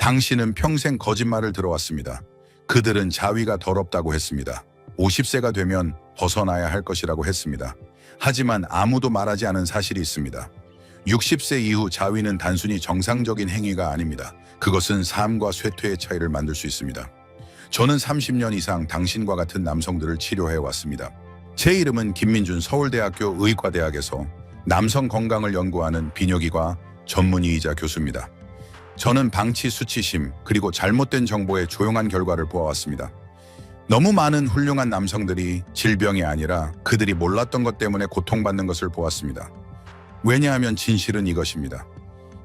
당신은 평생 거짓말을 들어왔습니다. 그들은 자위가 더럽다고 했습니다. 50세가 되면 벗어나야 할 것이라고 했습니다. 하지만 아무도 말하지 않은 사실이 있습니다. 60세 이후 자위는 단순히 정상적인 행위가 아닙니다. 그것은 삶과 쇠퇴의 차이를 만들 수 있습니다. 저는 30년 이상 당신과 같은 남성들을 치료해왔습니다. 제 이름은 김민준, 서울대학교 의과대학에서 남성 건강을 연구하는 비뇨기과 전문의이자 교수입니다. 저는 방치 수치심 그리고 잘못된 정보의 조용한 결과를 보아왔습니다. 너무 많은 훌륭한 남성들이 질병이 아니라 그들이 몰랐던 것 때문에 고통받는 것을 보았습니다. 왜냐하면 진실은 이것입니다.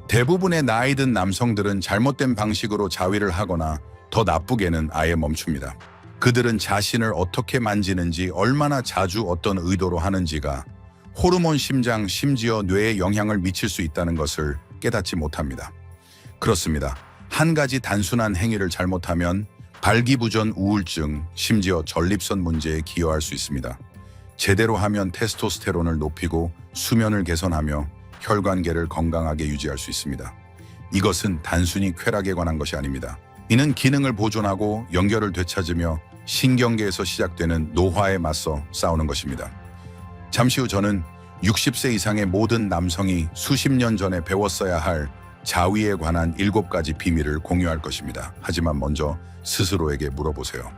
대부분의 나이 든 남성들은 잘못된 방식으로 자위를 하거나 더 나쁘게는 아예 멈춥니다. 그들은 자신을 어떻게 만지는지, 얼마나 자주 어떤 의도로 하는지가 호르몬, 심장, 심지어 뇌에 영향을 미칠 수 있다는 것을 깨닫지 못합니다. 그렇습니다. 한 가지 단순한 행위를 잘못하면 발기부전 우울증, 심지어 전립선 문제에 기여할 수 있습니다. 제대로 하면 테스토스테론을 높이고 수면을 개선하며 혈관계를 건강하게 유지할 수 있습니다. 이것은 단순히 쾌락에 관한 것이 아닙니다. 이는 기능을 보존하고 연결을 되찾으며 신경계에서 시작되는 노화에 맞서 싸우는 것입니다. 잠시 후 저는 60세 이상의 모든 남성이 수십 년 전에 배웠어야 할 자위에 관한 7가지 비밀을 공유할 것입니다. 하지만 먼저 스스로에게 물어보세요.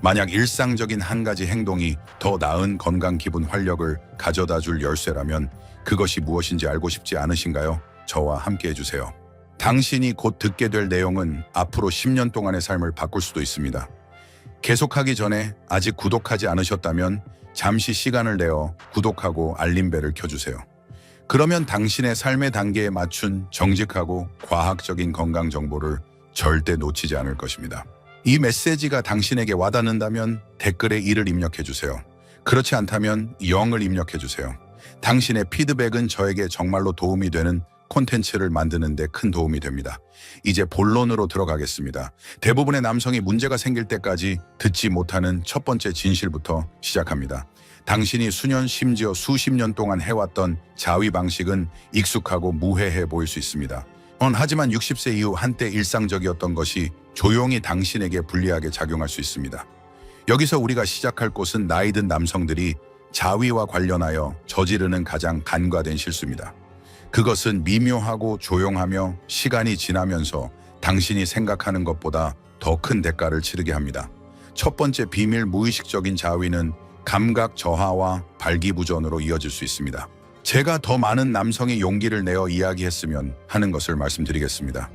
만약 일상적인 한 가지 행동이 더 나은 건강, 기분, 활력을 가져다 줄 열쇠라면 그것이 무엇인지 알고 싶지 않으신가요? 저와 함께 해주세요. 당신이 곧 듣게 될 내용은 앞으로 10년 동안의 삶을 바꿀 수도 있습니다. 계속하기 전에 아직 구독하지 않으셨다면 잠시 시간을 내어 구독하고 알림벨을 켜주세요. 그러면 당신의 삶의 단계에 맞춘 정직하고 과학적인 건강 정보를 절대 놓치지 않을 것입니다. 이 메시지가 당신에게 와닿는다면 댓글에 1을 입력해주세요. 그렇지 않다면 0을 입력해주세요. 당신의 피드백은 저에게 정말로 도움이 되는 콘텐츠를 만드는 데 큰 도움이 됩니다. 이제 본론으로 들어가겠습니다. 대부분의 남성이 문제가 생길 때까지 듣지 못하는 첫 번째 진실부터 시작합니다. 당신이 수년, 심지어 수십 년 동안 해왔던 자위 방식은 익숙하고 무해해 보일 수 있습니다. 하지만 60세 이후 한때 일상적이었던 것이 조용히 당신에게 불리하게 작용할 수 있습니다. 여기서 우리가 시작할 곳은 나이 든 남성들이 자위와 관련하여 저지르는 가장 간과된 실수입니다. 그것은 미묘하고 조용하며 시간이 지나면서 당신이 생각하는 것보다 더 큰 대가를 치르게 합니다. 첫 번째 비밀, 무의식적인 자위는 감각 저하와 발기부전으로 이어질 수 있습니다. 제가 더 많은 남성이 용기를 내어 이야기했으면 하는 것을 말씀드리겠습니다.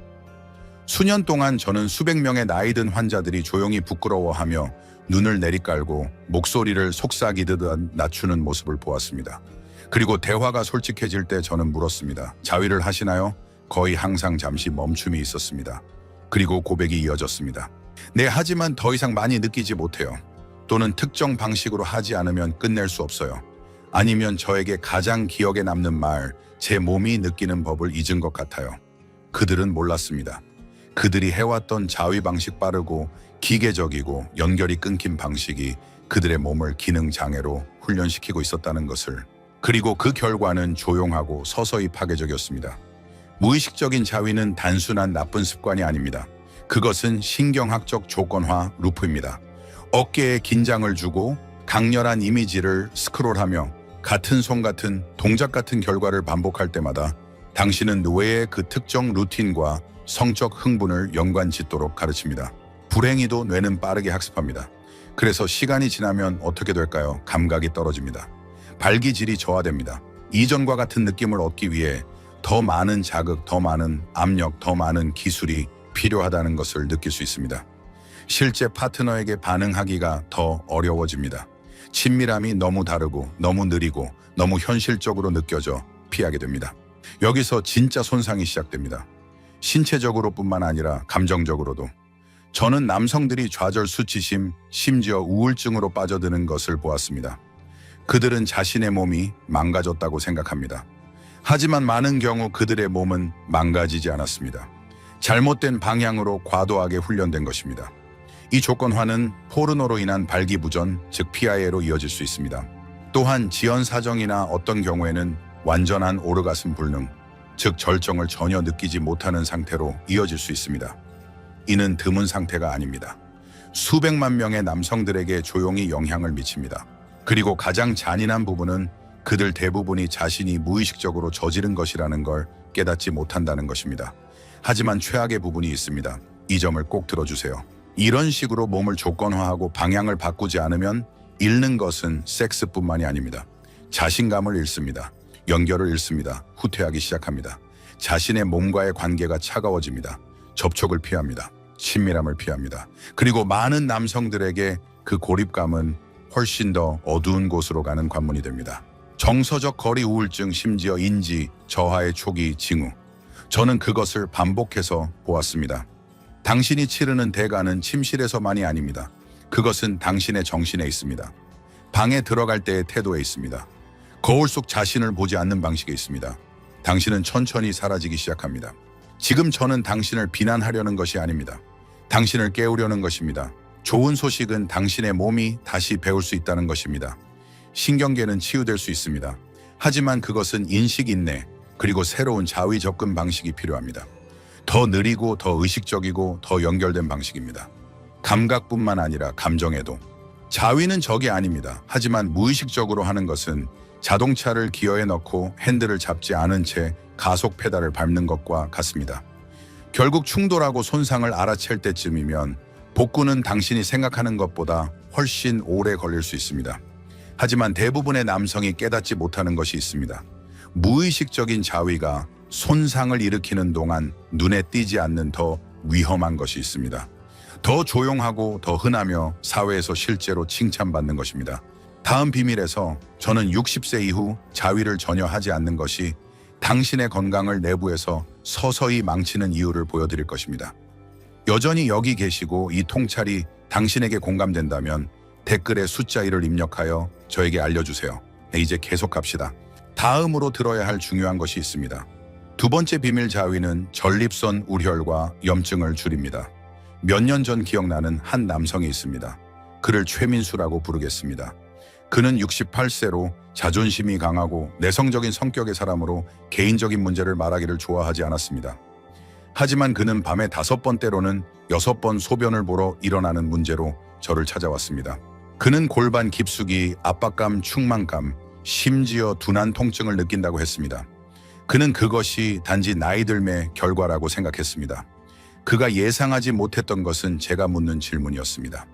수년 동안 저는 수백 명의 나이 든 환자들이 조용히 부끄러워하며 눈을 내리깔고 목소리를 속삭이듯 낮추는 모습을 보았습니다. 그리고 대화가 솔직해질 때 저는 물었습니다. 자위를 하시나요? 거의 항상 잠시 멈춤이 있었습니다. 그리고 고백이 이어졌습니다. 네, 하지만 더 이상 많이 느끼지 못해요. 또는 특정 방식으로 하지 않으면 끝낼 수 없어요. 아니면 저에게 가장 기억에 남는 말, 제 몸이 느끼는 법을 잊은 것 같아요. 그들은 몰랐습니다. 그들이 해왔던 자위 방식, 빠르고 기계적이고 연결이 끊긴 방식이 그들의 몸을 기능 장애로 훈련시키고 있었다는 것을. 그리고 그 결과는 조용하고 서서히 파괴적이었습니다. 무의식적인 자위는 단순한 나쁜 습관이 아닙니다. 그것은 신경학적 조건화 루프입니다. 어깨에 긴장을 주고 강렬한 이미지를 스크롤하며 같은 손, 같은 동작, 같은 결과를 반복할 때마다 당신은 뇌의 그 특정 루틴과 성적 흥분을 연관 짓도록 가르칩니다. 불행히도 뇌는 빠르게 학습합니다. 그래서 시간이 지나면 어떻게 될까요? 감각이 떨어집니다. 발기질이 저하됩니다. 이전과 같은 느낌을 얻기 위해 더 많은 자극, 더 많은 압력, 더 많은 기술이 필요하다는 것을 느낄 수 있습니다. 실제 파트너에게 반응하기가 더 어려워집니다. 친밀함이 너무 다르고 너무 느리고 너무 현실적으로 느껴져 피하게 됩니다. 여기서 진짜 손상이 시작됩니다. 신체적으로뿐만 아니라 감정적으로도. 저는 남성들이 좌절, 수치심, 심지어 우울증으로 빠져드는 것을 보았습니다. 그들은 자신의 몸이 망가졌다고 생각합니다. 하지만 많은 경우 그들의 몸은 망가지지 않았습니다. 잘못된 방향으로 과도하게 훈련된 것입니다. 이 조건화는 포르노로 인한 발기부전, 즉 PIA로 이어질 수 있습니다. 또한 지연 사정이나 어떤 경우에는 완전한 오르가슴 불능, 즉 절정을 전혀 느끼지 못하는 상태로 이어질 수 있습니다. 이는 드문 상태가 아닙니다. 수백만 명의 남성들에게 조용히 영향을 미칩니다. 그리고 가장 잔인한 부분은 그들 대부분이 자신이 무의식적으로 저지른 것이라는 걸 깨닫지 못한다는 것입니다. 하지만 최악의 부분이 있습니다. 이 점을 꼭 들어주세요. 이런 식으로 몸을 조건화하고 방향을 바꾸지 않으면 잃는 것은 섹스뿐만이 아닙니다. 자신감을 잃습니다. 연결을 잃습니다. 후퇴하기 시작합니다. 자신의 몸과의 관계가 차가워집니다. 접촉을 피합니다. 친밀함을 피합니다. 그리고 많은 남성들에게 그 고립감은 훨씬 더 어두운 곳으로 가는 관문이 됩니다. 정서적 거리 우울증, 심지어 인지 저하의 초기 징후. 저는 그것을 반복해서 보았습니다. 당신이 치르는 대가는 침실에서만이 아닙니다. 그것은 당신의 정신에 있습니다. 방에 들어갈 때의 태도에 있습니다. 거울 속 자신을 보지 않는 방식에 있습니다. 당신은 천천히 사라지기 시작합니다. 지금 저는 당신을 비난하려는 것이 아닙니다. 당신을 깨우려는 것입니다. 좋은 소식은 당신의 몸이 다시 배울 수 있다는 것입니다. 신경계는 치유될 수 있습니다. 하지만 그것은 인식 인내, 그리고 새로운 자위 접근 방식이 필요합니다. 더 느리고 더 의식적이고 더 연결된 방식입니다. 감각뿐만 아니라 감정에도. 자위는 적이 아닙니다. 하지만 무의식적으로 하는 것은 자동차를 기어에 넣고 핸들을 잡지 않은 채 가속 페달을 밟는 것과 같습니다. 결국 충돌하고 손상을 알아챌 때쯤이면 복구는 당신이 생각하는 것보다 훨씬 오래 걸릴 수 있습니다. 하지만 대부분의 남성이 깨닫지 못하는 것이 있습니다. 무의식적인 자위가 손상을 일으키는 동안 눈에 띄지 않는 더 위험한 것이 있습니다. 더 조용하고 더 흔하며 사회에서 실제로 칭찬받는 것입니다. 다음 비밀에서 저는 60세 이후 자위를 전혀 하지 않는 것이 당신의 건강을 내부에서 서서히 망치는 이유를 보여드릴 것입니다. 여전히 여기 계시고 이 통찰이 당신에게 공감된다면 댓글에 숫자 1을 입력하여 저에게 알려주세요. 이제 계속 갑시다. 다음으로 들어야 할 중요한 것이 있습니다. 두 번째 비밀 자위는 전립선 우혈과 염증을 줄입니다. 몇 년 전 기억나는 한 남성이 있습니다. 그를 최민수라고 부르겠습니다. 그는 68세로 자존심이 강하고 내성적인 성격의 사람으로 개인적인 문제를 말하기를 좋아하지 않았습니다. 하지만 그는 밤에 5번 때로는 6번 소변을 보러 일어나는 문제로 저를 찾아왔습니다. 그는 골반 깊숙이, 압박감, 충만감, 심지어 둔한 통증을 느낀다고 했습니다. 그는 그것이 단지 나이 들매 결과라고 생각했습니다. 그가 예상하지 못했던 것은 제가 묻는 질문이었습니다.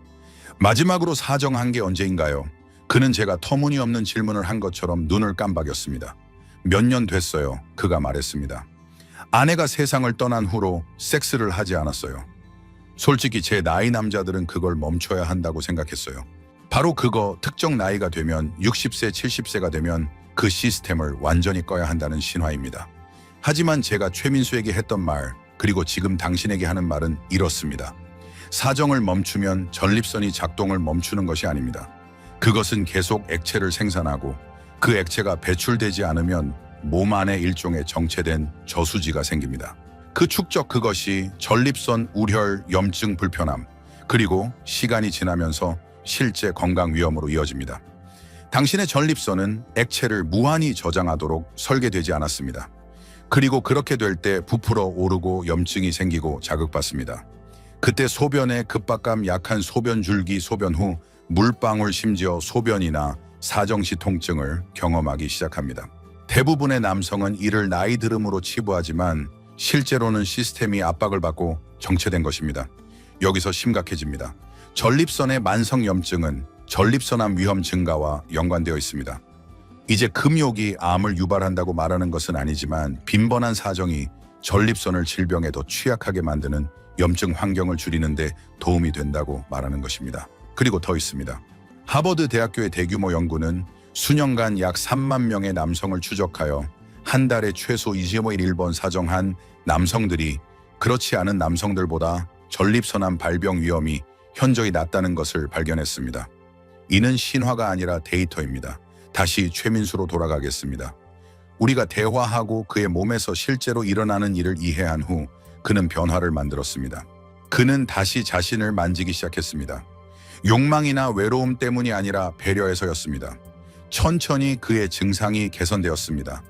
마지막으로 사정한 게 언제인가요? 그는 제가 터무니없는 질문을 한 것처럼 눈을 깜박였습니다. 몇 년 됐어요. 그가 말했습니다. 아내가 세상을 떠난 후로 섹스를 하지 않았어요. 솔직히 제 나이 남자들은 그걸 멈춰야 한다고 생각했어요. 바로 그거, 특정 나이가 되면 60세, 70세가 되면 그 시스템을 완전히 꺼야 한다는 신화입니다. 하지만 제가 최민수에게 했던 말, 그리고 지금 당신에게 하는 말은 이렇습니다. 사정을 멈추면 전립선이 작동을 멈추는 것이 아닙니다. 그것은 계속 액체를 생산하고 그 액체가 배출되지 않으면 몸 안에 일종의 정체된 저수지가 생깁니다. 그 축적, 그것이 전립선 우혈 염증 불편함, 그리고 시간이 지나면서 실제 건강 위험으로 이어집니다. 당신의 전립선은 액체를 무한히 저장하도록 설계되지 않았습니다. 그리고 그렇게 될 때 부풀어 오르고 염증이 생기고 자극받습니다. 그때 소변의 급박감, 약한 소변 줄기, 소변 후 물방울, 심지어 소변이나 사정시 통증을 경험하기 시작합니다. 대부분의 남성은 이를 나이 들음으로 치부하지만 실제로는 시스템이 압박을 받고 정체된 것입니다. 여기서 심각해집니다. 전립선의 만성 염증은 전립선암 위험 증가와 연관되어 있습니다. 이제 금욕이 암을 유발한다고 말하는 것은 아니지만 빈번한 사정이 전립선을 질병에 더 취약하게 만드는 염증 환경을 줄이는 데 도움이 된다고 말하는 것입니다. 그리고 더 있습니다. 하버드 대학교의 대규모 연구는 수년간 약 3만 명의 남성을 추적하여 한 달에 최소 21번 사정한 남성들이 그렇지 않은 남성들보다 전립선암 발병 위험이 현저히 낮다는 것을 발견했습니다. 이는 신화가 아니라 데이터입니다. 다시 최민수로 돌아가겠습니다. 우리가 대화하고 그의 몸에서 실제로 일어나는 일을 이해한 후 그는 변화를 만들었습니다. 그는 다시 자신을 만지기 시작했습니다. 욕망이나 외로움 때문이 아니라 배려에서였습니다. 천천히 그의 증상이 개선되었습니다.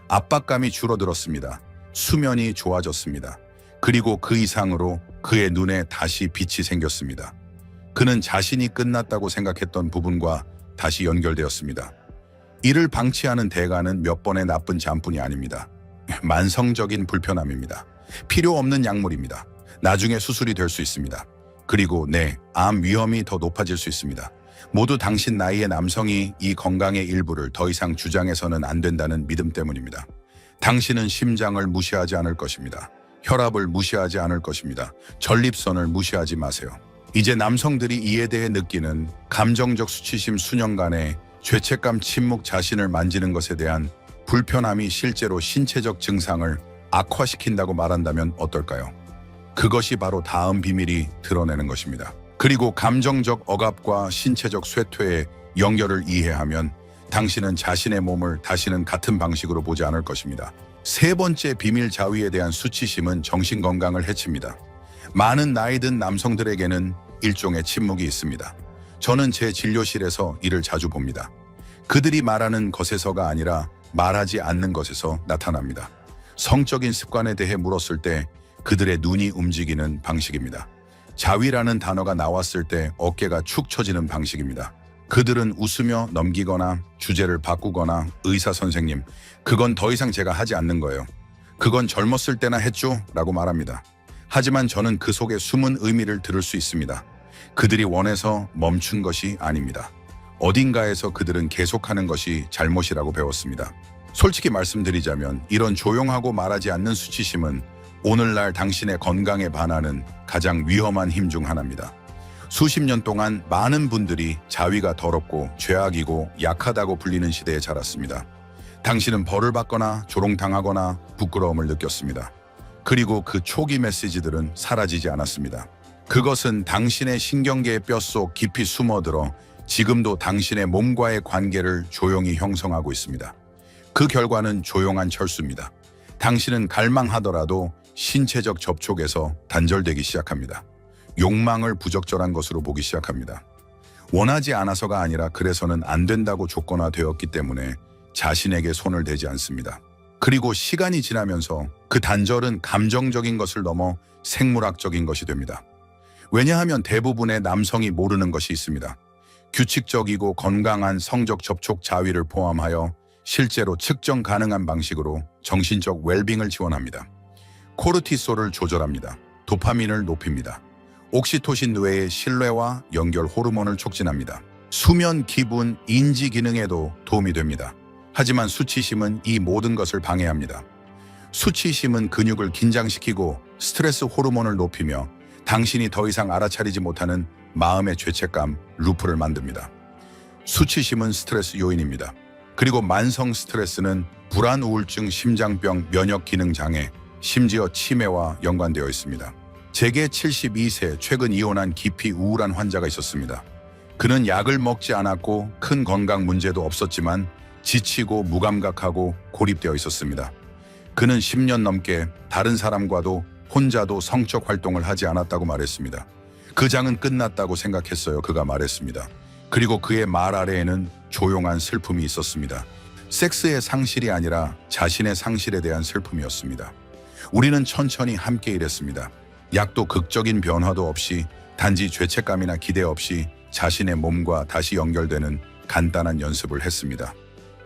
압박감이 줄어들었습니다. 수면이 좋아졌습니다. 그리고 그 이상으로 그의 눈에 다시 빛이 생겼습니다. 그는 자신이 끝났다고 생각했던 부분과 다시 연결되었습니다. 이를 방치하는 대가는 몇 번의 나쁜 잠뿐이 아닙니다. 만성적인 불편함입니다. 필요 없는 약물입니다. 나중에 수술이 될 수 있습니다. 그리고 암 위험이 더 높아질 수 있습니다. 모두 당신 나이의 남성이 이 건강의 일부를 더 이상 주장해서는 안 된다는 믿음 때문입니다. 당신은 심장을 무시하지 않을 것입니다. 혈압을 무시하지 않을 것입니다. 전립선을 무시하지 마세요. 이제 남성들이 이에 대해 느끼는 감정적 수치심, 수년간의 죄책감, 침묵, 자신을 만지는 것에 대한 불편함이 실제로 신체적 증상을 악화시킨다고 말한다면 어떨까요? 그것이 바로 다음 비밀이 드러내는 것입니다. 그리고 감정적 억압과 신체적 쇠퇴의 연결을 이해하면 당신은 자신의 몸을 다시는 같은 방식으로 보지 않을 것입니다. 세 번째 비밀, 자위에 대한 수치심은 정신건강을 해칩니다. 많은 나이 든 남성들에게는 일종의 침묵이 있습니다. 저는 제 진료실에서 이를 자주 봅니다. 그들이 말하는 것에서가 아니라 말하지 않는 것에서 나타납니다. 성적인 습관에 대해 물었을 때 그들의 눈이 움직이는 방식입니다. 자위라는 단어가 나왔을 때 어깨가 축 처지는 방식입니다. 그들은 웃으며 넘기거나 주제를 바꾸거나 의사 선생님, 그건 더 이상 제가 하지 않는 거예요. 그건 젊었을 때나 했죠 라고 말합니다. 하지만 저는 그 속에 숨은 의미를 들을 수 있습니다. 그들이 원해서 멈춘 것이 아닙니다. 어딘가에서 그들은 계속하는 것이 잘못이라고 배웠습니다. 솔직히 말씀드리자면 이런 조용하고 말하지 않는 수치심은 오늘날 당신의 건강에 반하는 가장 위험한 힘 중 하나입니다. 수십 년 동안 많은 분들이 자위가 더럽고 죄악이고 약하다고 불리는 시대에 자랐습니다. 당신은 벌을 받거나 조롱당하거나 부끄러움을 느꼈습니다. 그리고 그 초기 메시지들은 사라지지 않았습니다. 그것은 당신의 신경계의 뼛속 깊이 숨어들어 지금도 당신의 몸과의 관계를 조용히 형성하고 있습니다. 그 결과는 조용한 철수입니다. 당신은 갈망하더라도 신체적 접촉에서 단절되기 시작합니다. 욕망을 부적절한 것으로 보기 시작합니다. 원하지 않아서가 아니라 그래서는 안 된다고 조건화되었기 때문에 자신에게 손을 대지 않습니다. 그리고 시간이 지나면서 그 단절은 감정적인 것을 넘어 생물학적인 것이 됩니다. 왜냐하면 대부분의 남성이 모르는 것이 있습니다. 규칙적이고 건강한 성적 접촉 자위를 포함하여 실제로 측정 가능한 방식으로 정신적 웰빙을 지원합니다. 코르티솔을 조절합니다. 도파민을 높입니다. 옥시토신 뇌의 신뢰와 연결 호르몬을 촉진합니다. 수면, 기분, 인지 기능에도 도움이 됩니다. 하지만 수치심은 이 모든 것을 방해합니다. 수치심은 근육을 긴장시키고 스트레스 호르몬을 높이며 당신이 더 이상 알아차리지 못하는 마음의 죄책감, 루프를 만듭니다. 수치심은 스트레스 요인입니다. 그리고 만성 스트레스는 불안, 우울증, 심장병, 면역 기능 장애, 심지어 치매와 연관되어 있습니다. 제게 72세 최근 이혼한 깊이 우울한 환자가 있었습니다. 그는 약을 먹지 않았고 큰 건강 문제도 없었지만 지치고 무감각하고 고립되어 있었습니다. 그는 10년 넘게 다른 사람과도 혼자도 성적 활동을 하지 않았다고 말했습니다. 그 장은 끝났다고 생각했어요. 그가 말했습니다. 그리고 그의 말 아래에는 조용한 슬픔이 있었습니다. 섹스의 상실이 아니라 자신의 상실에 대한 슬픔이었습니다. 우리는 천천히 함께 일했습니다. 약도 극적인 변화도 없이 단지 죄책감이나 기대 없이 자신의 몸과 다시 연결되는 간단한 연습을 했습니다.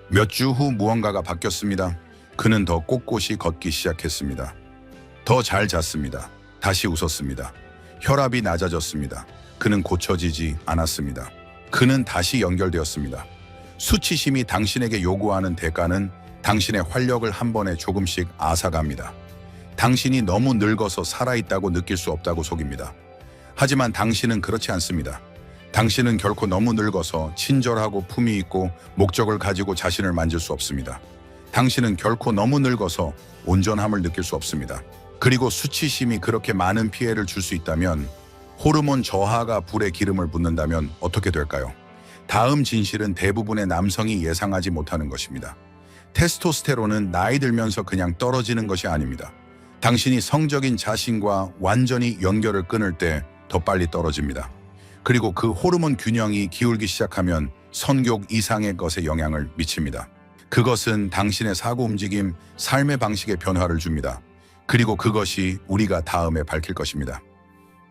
몇 주 후 무언가가 바뀌었습니다. 그는 더 꼿꼿이 걷기 시작했습니다. 더 잘 잤습니다. 다시 웃었습니다. 혈압이 낮아졌습니다. 그는 고쳐지지 않았습니다. 그는 다시 연결되었습니다. 수치심이 당신에게 요구하는 대가는 당신의 활력을 한 번에 조금씩 앗아갑니다. 당신이 너무 늙어서 살아있다고 느낄 수 없다고 속입니다. 하지만 당신은 그렇지 않습니다. 당신은 결코 너무 늙어서 친절하고 품위 있고 목적을 가지고 자신을 만질 수 없습니다. 당신은 결코 너무 늙어서 온전함을 느낄 수 없습니다. 그리고 수치심이 그렇게 많은 피해를 줄 수 있다면, 호르몬 저하가 불에 기름을 붓는다면 어떻게 될까요? 다음 진실은 대부분의 남성이 예상하지 못하는 것입니다. 테스토스테론은 나이 들면서 그냥 떨어지는 것이 아닙니다. 당신이 성적인 자신과 완전히 연결을 끊을 때 더 빨리 떨어집니다. 그리고 그 호르몬 균형이 기울기 시작하면 성욕 이상의 것에 영향을 미칩니다. 그것은 당신의 사고 움직임, 삶의 방식에 변화를 줍니다. 그리고 그것이 우리가 다음에 밝힐 것입니다.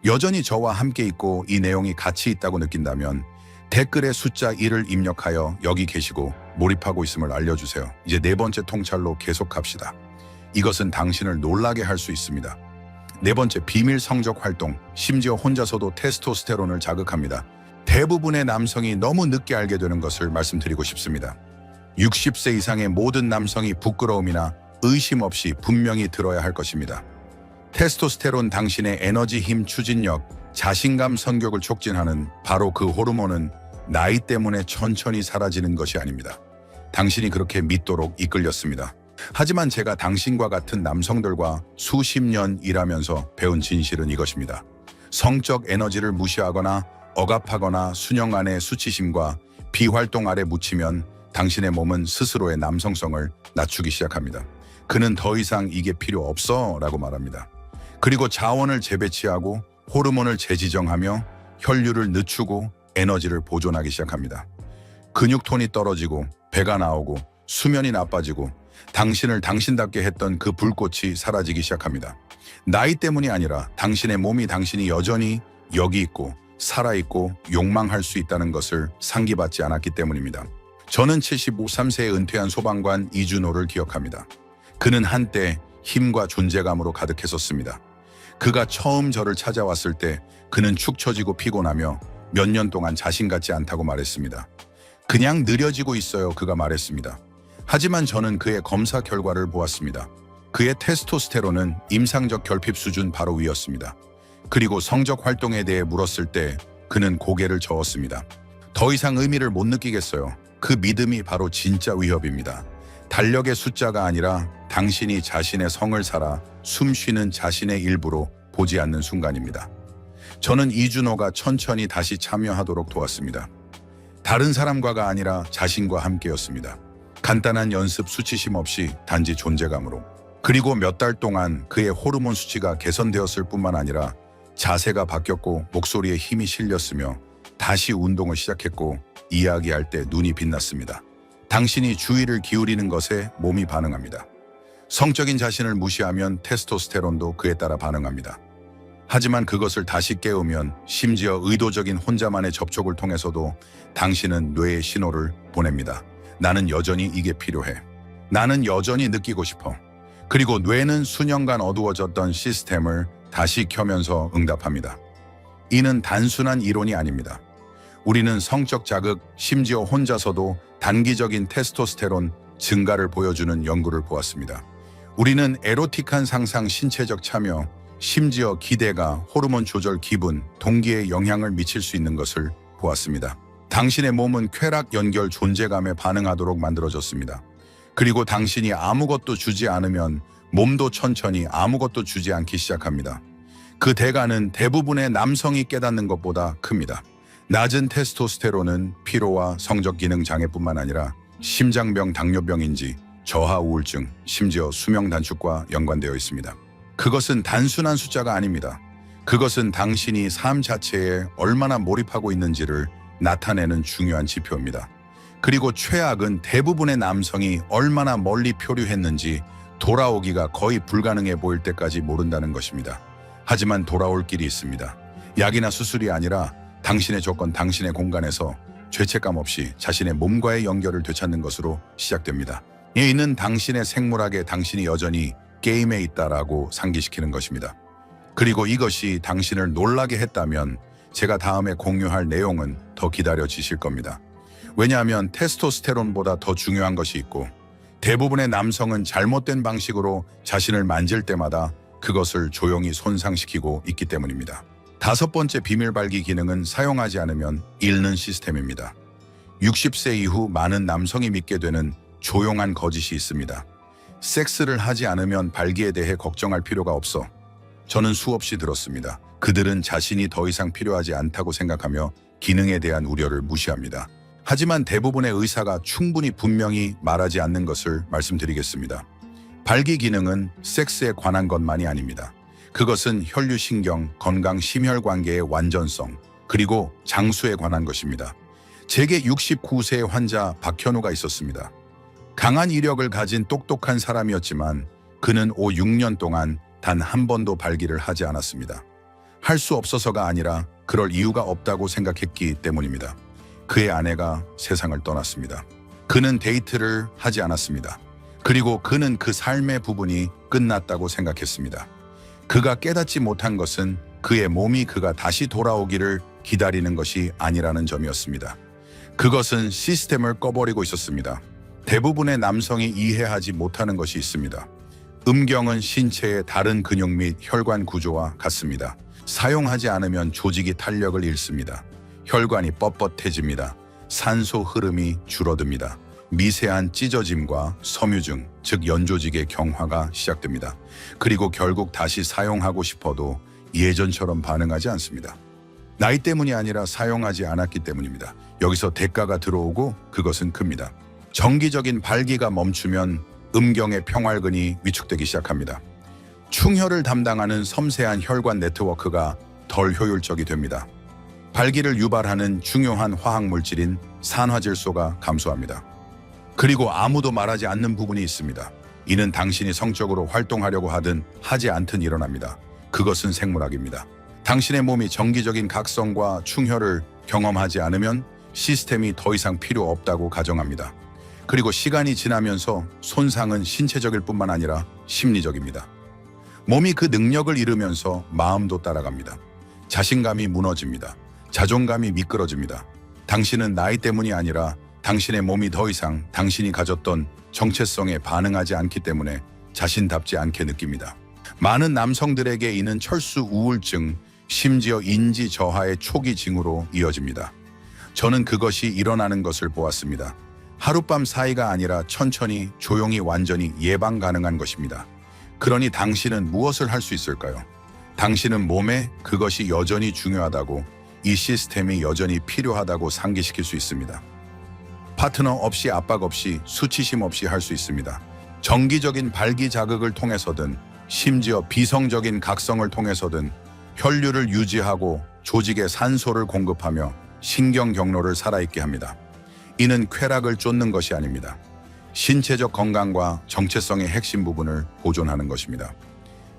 여전히 저와 함께 있고 이 내용이 가치 있다고 느낀다면 댓글에 숫자 1을 입력하여 여기 계시고 몰입하고 있음을 알려주세요. 이제 네 번째 통찰로 계속 갑시다. 이것은 당신을 놀라게 할 수 있습니다. 네 번째, 비밀 성적 활동, 심지어 혼자서도 테스토스테론을 자극합니다. 대부분의 남성이 너무 늦게 알게 되는 것을 말씀드리고 싶습니다. 60세 이상의 모든 남성이 부끄러움이나 의심 없이 분명히 들어야 할 것입니다. 테스토스테론, 당신의 에너지, 힘, 추진력, 자신감, 성격을 촉진하는 바로 그 호르몬은 나이 때문에 천천히 사라지는 것이 아닙니다. 당신이 그렇게 믿도록 이끌렸습니다. 하지만 제가 당신과 같은 남성들과 수십 년 일하면서 배운 진실은 이것입니다. 성적 에너지를 무시하거나 억압하거나 수년 안의 수치심과 비활동 아래 묻히면 당신의 몸은 스스로의 남성성을 낮추기 시작합니다. 그는 더 이상 이게 필요 없어 라고 말합니다. 그리고 자원을 재배치하고 호르몬을 재지정하며 혈류를 늦추고 에너지를 보존하기 시작합니다. 근육톤이 떨어지고 배가 나오고 수면이 나빠지고 당신을 당신답게 했던 그 불꽃이 사라지기 시작합니다. 나이 때문이 아니라 당신의 몸이 당신이 여전히 여기 있고 살아있고 욕망할 수 있다는 것을 상기받지 않았기 때문입니다. 저는 73세에 은퇴한 소방관 이준호를 기억합니다. 그는 한때 힘과 존재감으로 가득했었습니다. 그가 처음 저를 찾아왔을 때 그는 축 처지고 피곤하며 몇 년 동안 자신 같지 않다고 말했습니다. 그냥 느려지고 있어요, 그가 말했습니다. 하지만 저는 그의 검사 결과를 보았습니다. 그의 테스토스테론은 임상적 결핍 수준 바로 위였습니다. 그리고 성적 활동에 대해 물었을 때 그는 고개를 저었습니다. 더 이상 의미를 못 느끼겠어요. 그 믿음이 바로 진짜 위협입니다. 달력의 숫자가 아니라 당신이 자신의 성을 살아 숨쉬는 자신의 일부로 보지 않는 순간입니다. 저는 이준호가 천천히 다시 참여하도록 도왔습니다. 다른 사람과가 아니라 자신과 함께였습니다. 간단한 연습, 수치심 없이 단지 존재감으로. 그리고 몇 달 동안 그의 호르몬 수치가 개선되었을 뿐만 아니라 자세가 바뀌었고 목소리에 힘이 실렸으며 다시 운동을 시작했고 이야기할 때 눈이 빛났습니다. 당신이 주의를 기울이는 것에 몸이 반응합니다. 성적인 자신을 무시하면 테스토스테론도 그에 따라 반응합니다. 하지만 그것을 다시 깨우면 심지어 의도적인 혼자만의 접촉을 통해서도 당신은 뇌에 신호를 보냅니다. 나는 여전히 이게 필요해. 나는 여전히 느끼고 싶어. 그리고 뇌는 수년간 어두워졌던 시스템을 다시 켜면서 응답합니다. 이는 단순한 이론이 아닙니다. 우리는 성적 자극, 심지어 혼자서도 단기적인 테스토스테론 증가를 보여주는 연구를 보았습니다. 우리는 에로틱한 상상, 신체적 참여, 심지어 기대가 호르몬 조절, 기분, 동기에 영향을 미칠 수 있는 것을 보았습니다. 당신의 몸은 쾌락, 연결, 존재감에 반응하도록 만들어졌습니다. 그리고 당신이 아무것도 주지 않으면 몸도 천천히 아무것도 주지 않기 시작합니다. 그 대가는 대부분의 남성이 깨닫는 것보다 큽니다. 낮은 테스토스테론은 피로와 성적 기능 장애뿐만 아니라 심장병, 당뇨병인지 저하 우울증, 심지어 수명 단축과 연관되어 있습니다. 그것은 단순한 숫자가 아닙니다. 그것은 당신이 삶 자체에 얼마나 몰입하고 있는지를 나타내는 중요한 지표입니다. 그리고 최악은 대부분의 남성이 얼마나 멀리 표류했는지 돌아오기가 거의 불가능해 보일 때까지 모른다는 것입니다. 하지만 돌아올 길이 있습니다. 약이나 수술이 아니라 당신의 조건, 당신의 공간에서 죄책감 없이 자신의 몸과의 연결을 되찾는 것으로 시작됩니다. 이는 당신의 생물학에 당신이 여전히 게임에 있다라고 상기시키는 것입니다. 그리고 이것이 당신을 놀라게 했다면 제가 다음에 공유할 내용은 더 기다려지실 겁니다. 왜냐하면 테스토스테론보다 더 중요한 것이 있고 대부분의 남성은 잘못된 방식으로 자신을 만질 때마다 그것을 조용히 손상시키고 있기 때문입니다. 다섯 번째 비밀 발기 기능은 사용하지 않으면 잃는 시스템입니다. 60세 이후 많은 남성이 믿게 되는 조용한 거짓이 있습니다. 섹스를 하지 않으면 발기에 대해 걱정할 필요가 없어. 저는 수없이 들었습니다. 그들은 자신이 더 이상 필요하지 않다고 생각하며 기능에 대한 우려를 무시합니다. 하지만 대부분의 의사가 충분히 분명히 말하지 않는 것을 말씀드리겠습니다. 발기 기능은 섹스에 관한 것만이 아닙니다. 그것은 혈류신경, 건강, 심혈관계의 완전성, 그리고 장수에 관한 것입니다. 제게 69세의 환자 박현우가 있었습니다. 강한 이력을 가진 똑똑한 사람이었지만 그는 6년 동안 단 한 번도 발기를 하지 않았습니다. 할 수 없어서가 아니라 그럴 이유가 없다고 생각했기 때문입니다. 그의 아내가 세상을 떠났습니다. 그는 데이트를 하지 않았습니다. 그리고 그는 그 삶의 부분이 끝났다고 생각했습니다. 그가 깨닫지 못한 것은 그의 몸이 그가 다시 돌아오기를 기다리는 것이 아니라는 점이었습니다. 그것은 시스템을 꺼버리고 있었습니다. 대부분의 남성이 이해하지 못하는 것이 있습니다. 음경은 신체의 다른 근육 및 혈관 구조와 같습니다. 사용하지 않으면 조직이 탄력을 잃습니다. 혈관이 뻣뻣해집니다. 산소 흐름이 줄어듭니다. 미세한 찢어짐과 섬유증, 즉 연조직의 경화가 시작됩니다. 그리고 결국 다시 사용하고 싶어도 예전처럼 반응하지 않습니다. 나이 때문이 아니라 사용하지 않았기 때문입니다. 여기서 대가가 들어오고 그것은 큽니다. 정기적인 발기가 멈추면 음경의 평활근이 위축되기 시작합니다. 충혈을 담당하는 섬세한 혈관 네트워크가 덜 효율적이 됩니다. 발기를 유발하는 중요한 화학물질인 산화질소가 감소합니다. 그리고 아무도 말하지 않는 부분이 있습니다. 이는 당신이 성적으로 활동하려고 하든 하지 않든 일어납니다. 그것은 생물학입니다. 당신의 몸이 정기적인 각성과 충혈을 경험하지 않으면 시스템이 더 이상 필요 없다고 가정합니다. 그리고 시간이 지나면서 손상은 신체적일 뿐만 아니라 심리적입니다. 몸이 그 능력을 잃으면서 마음도 따라갑니다. 자신감이 무너집니다. 자존감이 미끄러집니다. 당신은 나이 때문이 아니라 당신의 몸이 더 이상 당신이 가졌던 정체성에 반응하지 않기 때문에 자신답지 않게 느낍니다. 많은 남성들에게 이는 철수 우울증, 심지어 인지 저하의 초기 징후로 이어집니다. 저는 그것이 일어나는 것을 보았습니다. 하룻밤 사이가 아니라 천천히 조용히 완전히 예방 가능한 것입니다. 그러니 당신은 무엇을 할 수 있을까요? 당신은 몸에 그것이 여전히 중요하다고, 이 시스템이 여전히 필요하다고 상기시킬 수 있습니다. 파트너 없이 압박 없이 수치심 없이 할 수 있습니다. 정기적인 발기 자극을 통해서든 심지어 비성적인 각성을 통해서든 혈류를 유지하고 조직에 산소를 공급하며 신경 경로를 살아있게 합니다. 이는 쾌락을 쫓는 것이 아닙니다. 신체적 건강과 정체성의 핵심 부분을 보존하는 것입니다.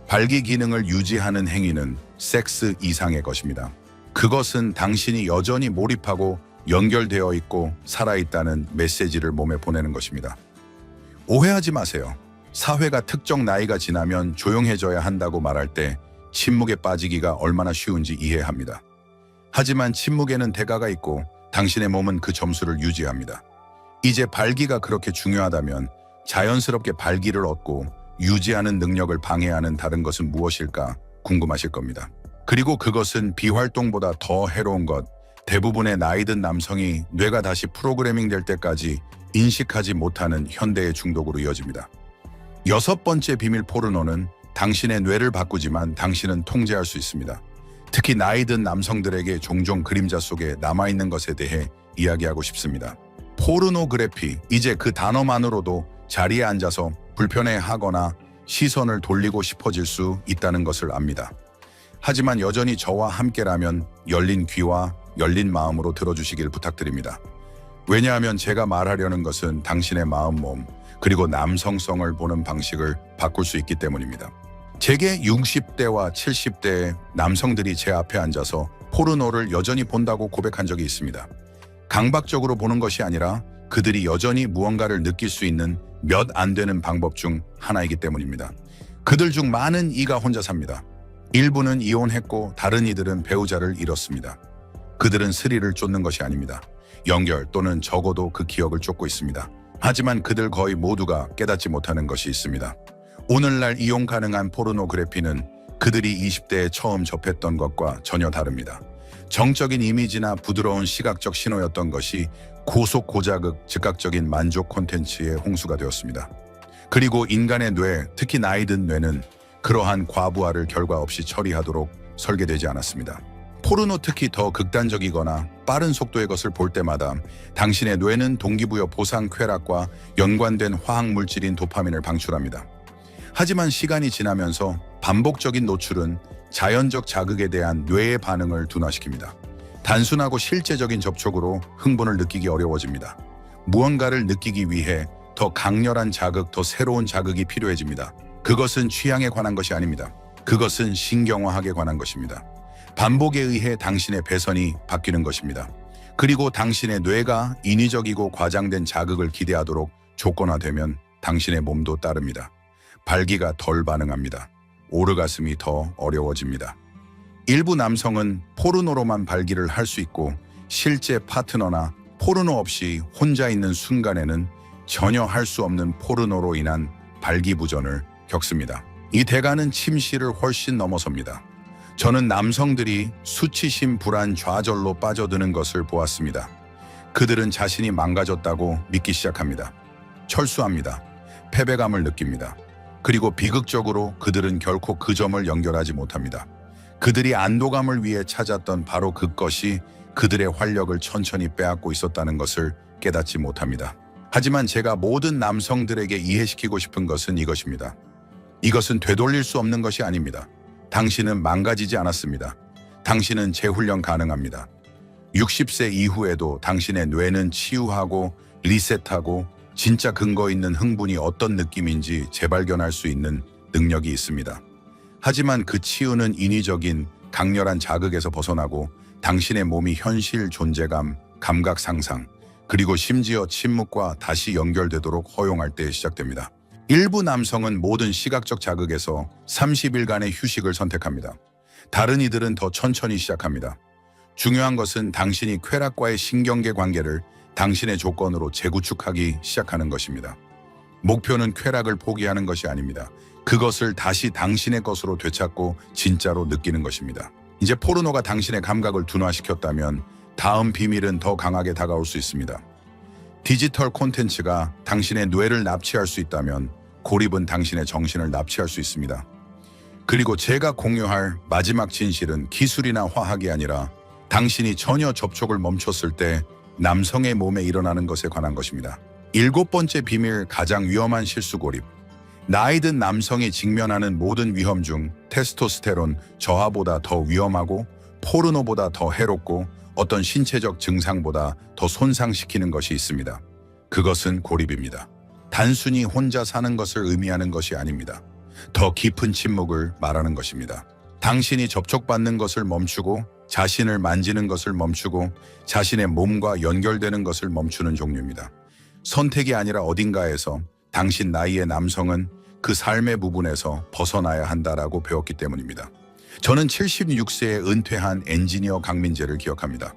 발기 기능을 유지하는 행위는 섹스 이상의 것입니다. 그것은 당신이 여전히 몰입하고 연결되어 있고 살아있다는 메시지를 몸에 보내는 것입니다. 오해하지 마세요. 사회가 특정 나이가 지나면 조용해져야 한다고 말할 때 침묵에 빠지기가 얼마나 쉬운지 이해합니다. 하지만 침묵에는 대가가 있고 당신의 몸은 그 점수를 유지합니다. 이제 발기가 그렇게 중요하다면 자연스럽게 발기를 얻고 유지하는 능력을 방해하는 다른 것은 무엇일까 궁금하실 겁니다. 그리고 그것은 비활동보다 더 해로운 것, 대부분의 나이든 남성이 뇌가 다시 프로그래밍 될 때까지 인식하지 못하는 현대의 중독으로 이어집니다. 6번째 비밀 포르노는 당신의 뇌를 바꾸지만 당신은 통제할 수 있습니다. 특히 나이든 남성들에게 종종 그림자 속에 남아있는 것에 대해 이야기하고 싶습니다. 포르노그래피, 이제 그 단어만으로도 자리에 앉아서 불편해하거나 시선을 돌리고 싶어질 수 있다는 것을 압니다. 하지만 여전히 저와 함께라면 열린 귀와 열린 마음으로 들어주시길 부탁드립니다. 왜냐하면 제가 말하려는 것은 당신의 마음, 몸, 그리고 남성성을 보는 방식을 바꿀 수 있기 때문입니다. 제게 60대와 70대의 남성들이 제 앞에 앉아서 포르노를 여전히 본다고 고백한 적이 있습니다. 강박적으로 보는 것이 아니라 그들이 여전히 무언가를 느낄 수 있는 몇 안 되는 방법 중 하나이기 때문입니다. 그들 중 많은 이가 혼자 삽니다. 일부는 이혼했고 다른 이들은 배우자를 잃었습니다. 그들은 스릴을 쫓는 것이 아닙니다. 연결 또는 적어도 그 기억을 쫓고 있습니다. 하지만 그들 거의 모두가 깨닫지 못하는 것이 있습니다. 오늘날 이용 가능한 포르노그래피는 그들이 20대에 처음 접했던 것과 전혀 다릅니다. 정적인 이미지나 부드러운 시각적 신호였던 것이 고속 고자극 즉각적인 만족 콘텐츠의 홍수가 되었습니다. 그리고 인간의 뇌, 특히 나이든 뇌는 그러한 과부하를 결과 없이 처리하도록 설계되지 않았습니다. 포르노 특히 더 극단적이거나 빠른 속도의 것을 볼 때마다 당신의 뇌는 동기부여 보상 쾌락과 연관된 화학물질인 도파민을 방출합니다. 하지만 시간이 지나면서 반복적인 노출은 자연적 자극에 대한 뇌의 반응을 둔화시킵니다. 단순하고 실제적인 접촉으로 흥분을 느끼기 어려워집니다. 무언가를 느끼기 위해 더 강렬한 자극, 더 새로운 자극이 필요해집니다. 그것은 취향에 관한 것이 아닙니다. 그것은 신경화학에 관한 것입니다. 반복에 의해 당신의 배선이 바뀌는 것입니다. 그리고 당신의 뇌가 인위적이고 과장된 자극을 기대하도록 조건화되면 당신의 몸도 따릅니다. 발기가 덜 반응합니다. 오르가슴이 더 어려워집니다. 일부 남성은 포르노로만 발기를 할 수 있고 실제 파트너나 포르노 없이 혼자 있는 순간에는 전혀 할 수 없는 포르노로 인한 발기부전을 겪습니다. 이 대가는 침실을 훨씬 넘어섭니다. 저는 남성들이 수치심 불안 좌절로 빠져드는 것을 보았습니다. 그들은 자신이 망가졌다고 믿기 시작합니다. 철수합니다. 패배감을 느낍니다. 그리고 비극적으로 그들은 결코 그 점을 연결하지 못합니다. 그들이 안도감을 위해 찾았던 바로 그것이 그들의 활력을 천천히 빼앗고 있었다는 것을 깨닫지 못합니다. 하지만 제가 모든 남성들에게 이해시키고 싶은 것은 이것입니다. 이것은 되돌릴 수 없는 것이 아닙니다. 당신은 망가지지 않았습니다. 당신은 재훈련 가능합니다. 60세 이후에도 당신의 뇌는 치유하고 리셋하고 진짜 근거 있는 흥분이 어떤 느낌인지 재발견할 수 있는 능력이 있습니다. 하지만 그 치유는 인위적인 강렬한 자극에서 벗어나고 당신의 몸이 현실 존재감, 감각 상상, 그리고 심지어 침묵과 다시 연결되도록 허용할 때 시작됩니다. 일부 남성은 모든 시각적 자극에서 30일간의 휴식을 선택합니다. 다른 이들은 더 천천히 시작합니다. 중요한 것은 당신이 쾌락과의 신경계 관계를 당신의 조건으로 재구축하기 시작하는 것입니다. 목표는 쾌락을 포기하는 것이 아닙니다. 그것을 다시 당신의 것으로 되찾고 진짜로 느끼는 것입니다. 이제 포르노가 당신의 감각을 둔화시켰다면 다음 비밀은 더 강하게 다가올 수 있습니다. 디지털 콘텐츠가 당신의 뇌를 납치할 수 있다면 고립은 당신의 정신을 납치할 수 있습니다. 그리고 제가 공유할 마지막 진실은 기술이나 화학이 아니라 당신이 전혀 접촉을 멈췄을 때 남성의 몸에 일어나는 것에 관한 것입니다. 7번째 비밀, 가장 위험한 실수 고립. 나이든 남성이 직면하는 모든 위험 중 테스토스테론 저하보다 더 위험하고 포르노보다 더 해롭고 어떤 신체적 증상보다 더 손상시키는 것이 있습니다. 그것은 고립입니다. 단순히 혼자 사는 것을 의미하는 것이 아닙니다. 더 깊은 침묵을 말하는 것입니다. 당신이 접촉받는 것을 멈추고 자신을 만지는 것을 멈추고 자신의 몸과 연결되는 것을 멈추는 종류입니다. 선택이 아니라 어딘가에서 당신 나이의 남성은 그 삶의 부분에서 벗어나야 한다라고 배웠기 때문입니다. 저는 76세에 은퇴한 엔지니어 강민재를 기억합니다.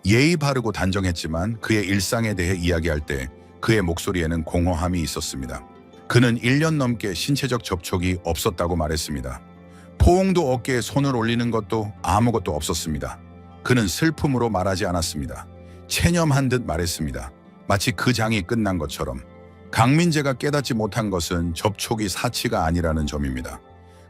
예의 바르고 단정했지만 그의 일상에 대해 이야기할 때 그의 목소리에는 공허함이 있었습니다. 그는 1년 넘게 신체적 접촉이 없었다고 말했습니다. 포옹도 어깨에 손을 올리는 것도 아무것도 없었습니다. 그는 슬픔으로 말하지 않았습니다. 체념한 듯 말했습니다. 마치 그 장이 끝난 것처럼. 강민재가 깨닫지 못한 것은 접촉이 사치가 아니라는 점입니다.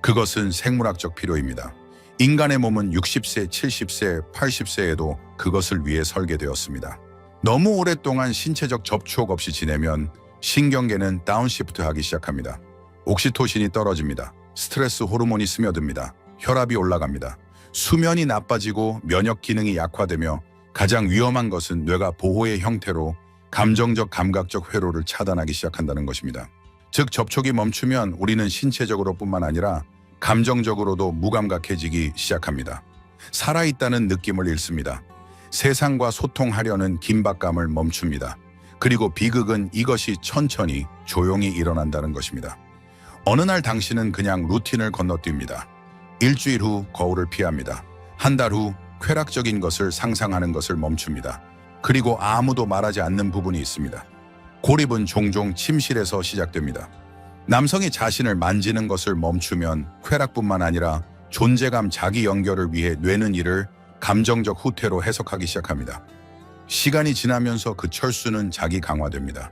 그것은 생물학적 필요입니다. 인간의 몸은 60세, 70세, 80세에도 그것을 위해 설계되었습니다. 너무 오랫동안 신체적 접촉 없이 지내면 신경계는 다운시프트하기 시작합니다. 옥시토신이 떨어집니다. 스트레스 호르몬이 스며듭니다. 혈압이 올라갑니다. 수면이 나빠지고 면역 기능이 약화되며 가장 위험한 것은 뇌가 보호의 형태로 감정적 감각적 회로를 차단하기 시작한다는 것입니다. 즉 접촉이 멈추면 우리는 신체적으로뿐만 아니라 감정적으로도 무감각해지기 시작합니다. 살아있다는 느낌을 잃습니다. 세상과 소통하려는 긴박감을 멈춥니다. 그리고 비극은 이것이 천천히 조용히 일어난다는 것입니다. 어느 날 당신은 그냥 루틴을 건너뜁니다. 일주일 후 거울을 피합니다. 한 달 후 쾌락적인 것을 상상하는 것을 멈춥니다. 그리고 아무도 말하지 않는 부분이 있습니다. 고립은 종종 침실에서 시작됩니다. 남성이 자신을 만지는 것을 멈추면 쾌락뿐만 아니라 존재감 자기 연결을 위해 뇌는 이를 감정적 후퇴로 해석하기 시작합니다. 시간이 지나면서 그 철수는 자기 강화됩니다.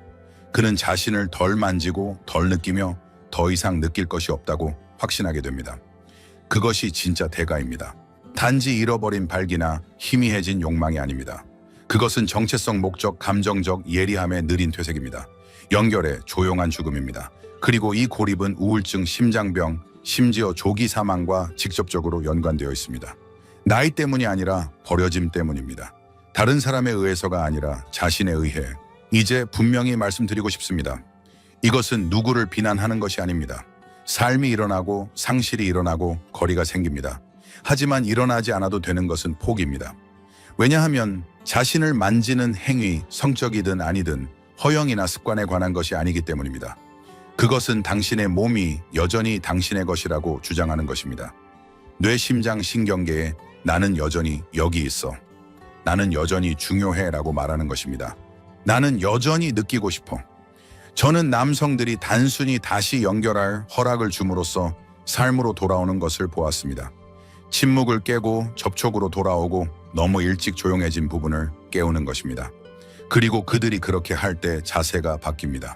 그는 자신을 덜 만지고 덜 느끼며 더 이상 느낄 것이 없다고 확신하게 됩니다. 그것이 진짜 대가입니다. 단지 잃어버린 발기나 희미해진 욕망이 아닙니다. 그것은 정체성, 목적, 감정적 예리함의 느린 퇴색입니다. 연결의 조용한 죽음입니다. 그리고 이 고립은 우울증, 심장병, 심지어 조기 사망과 직접적으로 연관되어 있습니다. 나이 때문이 아니라 버려짐 때문입니다. 다른 사람에 의해서가 아니라 자신에 의해. 이제 분명히 말씀드리고 싶습니다. 이것은 누구를 비난하는 것이 아닙니다. 삶이 일어나고 상실이 일어나고 거리가 생깁니다. 하지만 일어나지 않아도 되는 것은 포기입니다. 왜냐하면 자신을 만지는 행위, 성적이든 아니든 허영이나 습관에 관한 것이 아니기 때문입니다. 그것은 당신의 몸이 여전히 당신의 것이라고 주장하는 것입니다. 뇌, 심장, 신경계에 나는 여전히 여기 있어. 나는 여전히 중요해 라고 말하는 것입니다. 나는 여전히 느끼고 싶어. 저는 남성들이 단순히 다시 연결할 허락을 줌으로써 삶으로 돌아오는 것을 보았습니다. 침묵을 깨고 접촉으로 돌아오고 너무 일찍 조용해진 부분을 깨우는 것입니다. 그리고 그들이 그렇게 할 때 자세가 바뀝니다.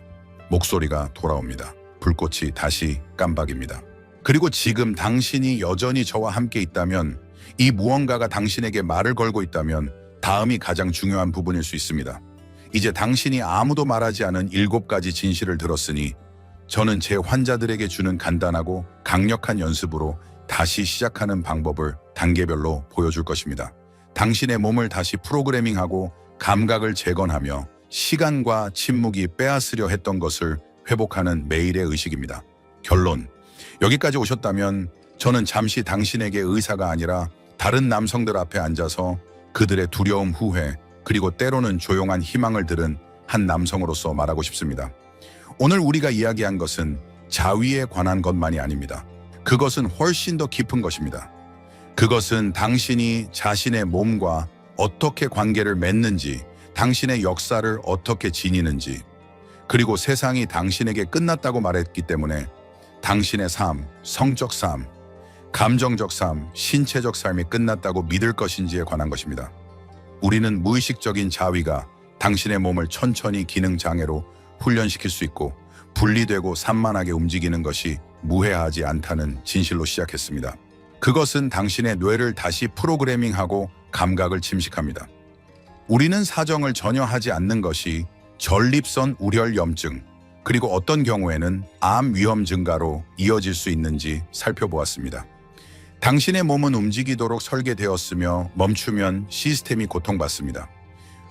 목소리가 돌아옵니다. 불꽃이 다시 깜박입니다. 그리고 지금 당신이 여전히 저와 함께 있다면, 이 무언가가 당신에게 말을 걸고 있다면 다음이 가장 중요한 부분일 수 있습니다. 이제 당신이 아무도 말하지 않은 7가지 진실을 들었으니 저는 제 환자들에게 주는 간단하고 강력한 연습으로 다시 시작하는 방법을 단계별로 보여줄 것입니다. 당신의 몸을 다시 프로그래밍하고 감각을 재건하며 시간과 침묵이 빼앗으려 했던 것을 회복하는 매일의 의식입니다. 결론, 여기까지 오셨다면 저는 잠시 당신에게 의사가 아니라 다른 남성들 앞에 앉아서 그들의 두려움, 후회, 그리고 때로는 조용한 희망을 들은 한 남성으로서 말하고 싶습니다. 오늘 우리가 이야기한 것은 자위에 관한 것만이 아닙니다. 그것은 훨씬 더 깊은 것입니다. 그것은 당신이 자신의 몸과 어떻게 관계를 맺는지, 당신의 역사를 어떻게 지니는지, 그리고 세상이 당신에게 끝났다고 말했기 때문에 당신의 삶, 성적 삶, 감정적 삶, 신체적 삶이 끝났다고 믿을 것인지에 관한 것입니다. 우리는 무의식적인 자위가 당신의 몸을 천천히 기능장애로 훈련시킬 수 있고 분리되고 산만하게 움직이는 것이 무해하지 않다는 진실로 시작했습니다. 그것은 당신의 뇌를 다시 프로그래밍하고 감각을 침식합니다. 우리는 사정을 전혀 하지 않는 것이 전립선 우렬염증, 그리고 어떤 경우에는 암 위험 증가로 이어질 수 있는지 살펴보았습니다. 당신의 몸은 움직이도록 설계되었으며 멈추면 시스템이 고통받습니다.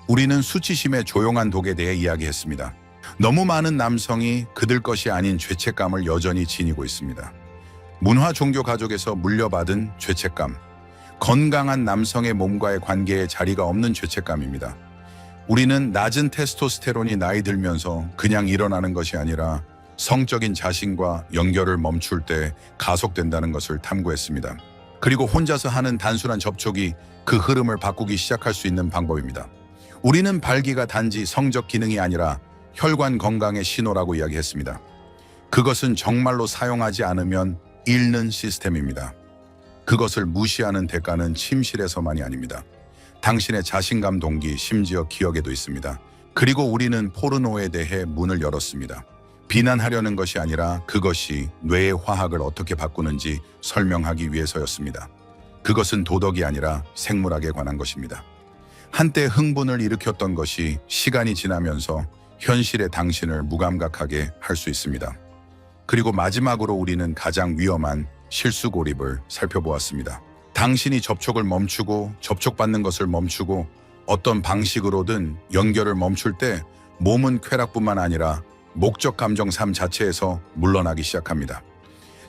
우리는 수치심의 조용한 독에 대해 이야기했습니다. 너무 많은 남성이 그들 것이 아닌 죄책감을 여전히 지니고 있습니다. 문화 종교 가족에서 물려받은 죄책감, 건강한 남성의 몸과의 관계에 자리가 없는 죄책감입니다. 우리는 낮은 테스토스테론이 나이 들면서 그냥 일어나는 것이 아니라 성적인 자신과 연결을 멈출 때 가속된다는 것을 탐구했습니다. 그리고 혼자서 하는 단순한 접촉이 그 흐름을 바꾸기 시작할 수 있는 방법입니다. 우리는 발기가 단지 성적 기능이 아니라 혈관 건강의 신호라고 이야기했습니다. 그것은 정말로 사용하지 않으면 잃는 시스템입니다. 그것을 무시하는 대가는 침실에서만이 아닙니다. 당신의 자신감, 동기, 심지어 기억에도 있습니다. 그리고 우리는 포르노에 대해 문을 열었습니다. 비난하려는 것이 아니라 그것이 뇌의 화학을 어떻게 바꾸는지 설명하기 위해서였습니다. 그것은 도덕이 아니라 생물학에 관한 것입니다. 한때 흥분을 일으켰던 것이 시간이 지나면서 현실의 당신을 무감각하게 할 수 있습니다. 그리고 마지막으로 우리는 가장 위험한 실수 고립을 살펴보았습니다. 당신이 접촉을 멈추고 접촉받는 것을 멈추고 어떤 방식으로든 연결을 멈출 때 몸은 쾌락뿐만 아니라 목적 감정 삶 자체에서 물러나기 시작합니다.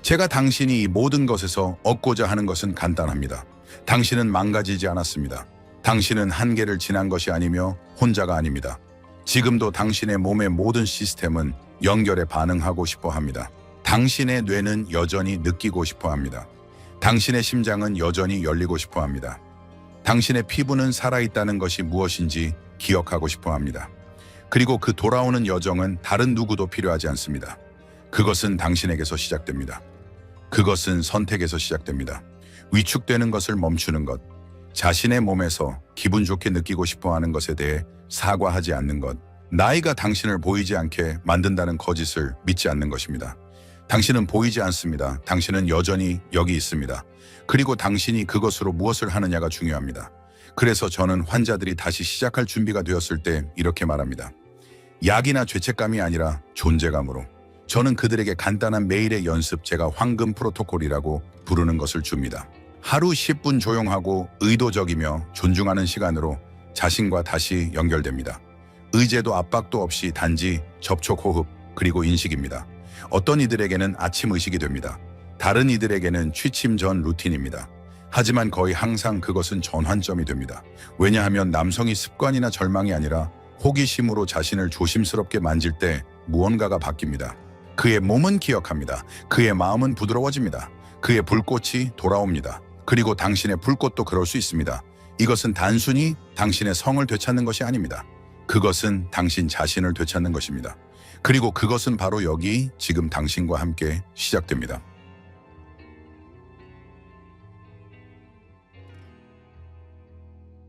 제가 당신이 이 모든 것에서 얻고자 하는 것은 간단합니다. 당신은 망가지지 않았습니다. 당신은 한계를 지난 것이 아니며 혼자가 아닙니다. 지금도 당신의 몸의 모든 시스템은 연결에 반응하고 싶어 합니다. 당신의 뇌는 여전히 느끼고 싶어 합니다. 당신의 심장은 여전히 열리고 싶어 합니다. 당신의 피부는 살아있다는 것이 무엇인지 기억하고 싶어 합니다. 그리고 그 돌아오는 여정은 다른 누구도 필요하지 않습니다. 그것은 당신에게서 시작됩니다. 그것은 선택에서 시작됩니다. 위축되는 것을 멈추는 것, 자신의 몸에서 기분 좋게 느끼고 싶어 하는 것에 대해 사과하지 않는 것, 나이가 당신을 보이지 않게 만든다는 거짓을 믿지 않는 것입니다. 당신은 보이지 않습니다. 당신은 여전히 여기 있습니다. 그리고 당신이 그것으로 무엇을 하느냐가 중요합니다. 그래서 저는 환자들이 다시 시작할 준비가 되었을 때 이렇게 말합니다. 약이나 죄책감이 아니라 존재감으로. 저는 그들에게 간단한 매일의 연습, 제가 황금 프로토콜이라고 부르는 것을 줍니다. 하루 10분 조용하고 의도적이며 존중하는 시간으로 자신과 다시 연결됩니다. 의제도 압박도 없이 단지 접촉, 호흡, 그리고 인식입니다. 어떤 이들에게는 아침 의식이 됩니다. 다른 이들에게는 취침 전 루틴입니다. 하지만 거의 항상 그것은 전환점이 됩니다. 왜냐하면 남성이 습관이나 절망이 아니라 호기심으로 자신을 조심스럽게 만질 때 무언가가 바뀝니다. 그의 몸은 기억합니다. 그의 마음은 부드러워집니다. 그의 불꽃이 돌아옵니다. 그리고 당신의 불꽃도 그럴 수 있습니다. 이것은 단순히 당신의 성을 되찾는 것이 아닙니다. 그것은 당신 자신을 되찾는 것입니다. 그리고 그것은 바로 여기 지금 당신과 함께 시작됩니다.